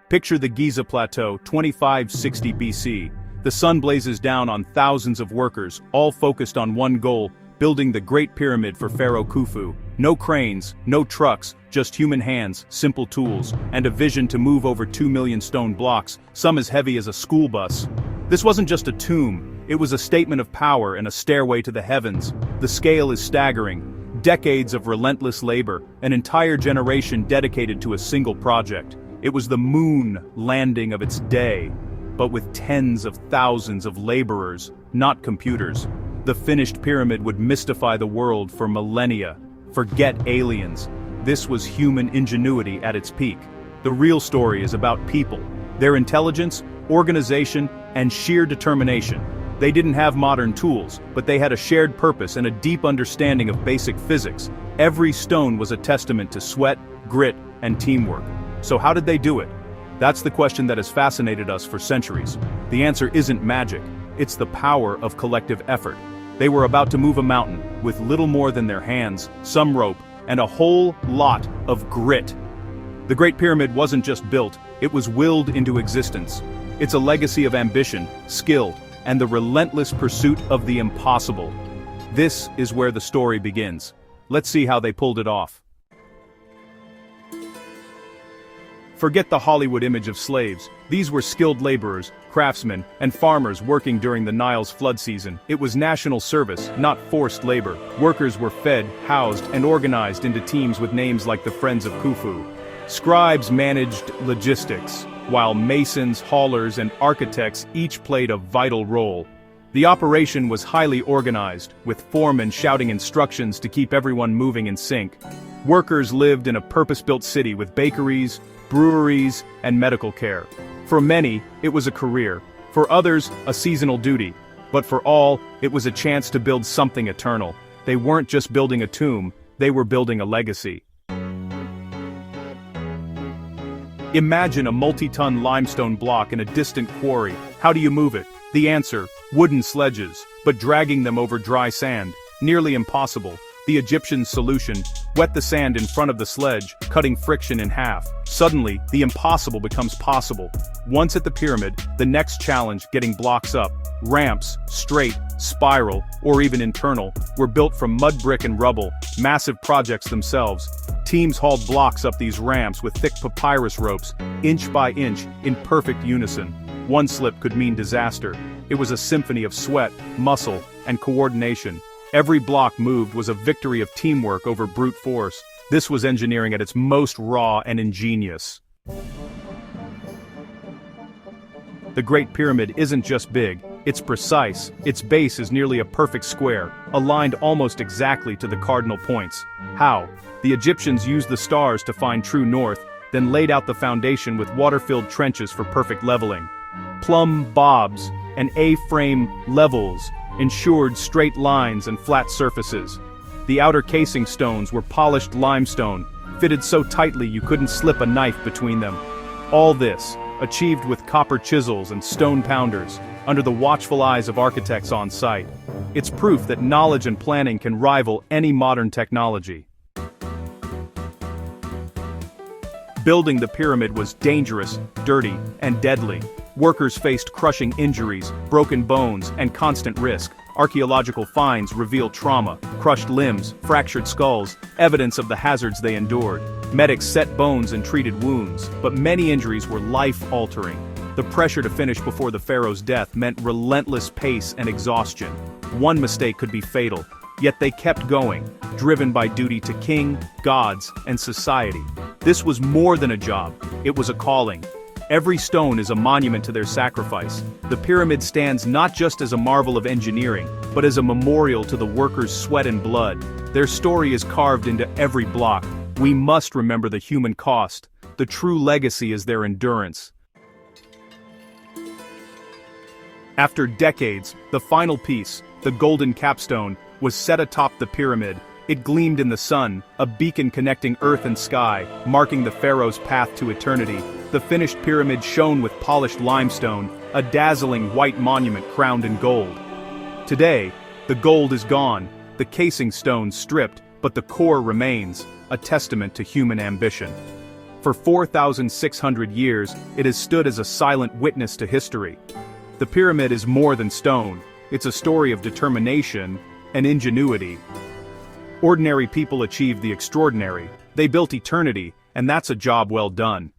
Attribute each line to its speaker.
Speaker 1: Picture the Giza Plateau, 2560 BC. The sun blazes down on thousands of workers, all focused on one goal: building the Great Pyramid for Pharaoh Khufu. No cranes, no trucks, just human hands, simple tools, and a vision to move over 2 million stone blocks, some as heavy as a school bus. This wasn't just a tomb, it was a statement of power and a stairway to the heavens. The scale is staggering. Decades of relentless labor, an entire generation dedicated to a single project. It was the moon landing of its day, but with tens of thousands of laborers, not computers. The finished pyramid would mystify the world for millennia. Forget aliens. This was human ingenuity at its peak. The real story is about people, their intelligence, organization, and sheer determination. They didn't have modern tools, but they had a shared purpose and a deep understanding of basic physics. Every stone was a testament to sweat, grit, and teamwork. So how did they do it? That's the question that has fascinated us for centuries. The answer isn't magic, it's the power of collective effort. They were about to move a mountain, with little more than their hands, some rope, and a whole lot of grit. The Great Pyramid wasn't just built, it was willed into existence. It's a legacy of ambition, skill, and the relentless pursuit of the impossible. This is where the story begins. Let's see how they pulled it off. Forget the Hollywood image of slaves. These were skilled laborers, craftsmen, and farmers working during the Nile's flood season. It was national service, not forced labor. Workers were fed, housed, and organized into teams with names like the Friends of Khufu. Scribes managed logistics, while masons, haulers, and architects each played a vital role. The operation was highly organized, with foremen shouting instructions to keep everyone moving in sync. Workers lived in a purpose-built city with bakeries, breweries, and medical care. For many, it was a career. For others, a seasonal duty. But for all, it was a chance to build something eternal. They weren't just building a tomb, they were building a legacy. Imagine a multi-ton limestone block in a distant quarry. How do you move it? The answer: wooden sledges, but dragging them over dry sand. Nearly impossible. The Egyptians' solution: wet the sand in front of the sledge, cutting friction in half. Suddenly, the impossible becomes possible. Once at the pyramid, the next challenge: getting blocks up. Ramps, straight, spiral, or even internal, were built from mud brick and rubble, massive projects themselves. Teams hauled blocks up these ramps with thick papyrus ropes, inch by inch, in perfect unison. One slip could mean disaster. It was a symphony of sweat, muscle, and coordination. Every block moved was a victory of teamwork over brute force. This was engineering at its most raw and ingenious. The Great Pyramid isn't just big, it's precise. Its base is nearly a perfect square, aligned almost exactly to the cardinal points. How? The Egyptians used the stars to find true north, then laid out the foundation with water-filled trenches for perfect leveling. Plumb bobs and A-frame levels ensured straight lines and flat surfaces. The outer casing stones were polished limestone, fitted so tightly you couldn't slip a knife between them. All this, achieved with copper chisels and stone pounders, under the watchful eyes of architects on site. It's proof that knowledge and planning can rival any modern technology. Building the pyramid was dangerous, dirty, and deadly. Workers faced crushing injuries, broken bones, and constant risk. Archaeological finds reveal trauma, crushed limbs, fractured skulls, evidence of the hazards they endured. Medics set bones and treated wounds, but many injuries were life-altering. The pressure to finish before the pharaoh's death meant relentless pace and exhaustion. One mistake could be fatal, yet they kept going, driven by duty to king, gods, and society. This was more than a job, it was a calling. Every stone is a monument to their sacrifice. The pyramid stands not just as a marvel of engineering, but as a memorial to the workers' sweat and blood. Their story is carved into every block. We must remember the human cost. The true legacy is their endurance. After decades, the final piece, the golden capstone, was set atop the pyramid. It gleamed in the sun, a beacon connecting earth and sky, marking the pharaoh's path to eternity. The finished pyramid shone with polished limestone, a dazzling white monument crowned in gold. Today, the gold is gone, the casing stones stripped, but the core remains, a testament to human ambition. For 4,600 years, it has stood as a silent witness to history. The pyramid is more than stone, it's a story of determination and ingenuity. Ordinary people achieved the extraordinary, they built eternity, and that's a job well done.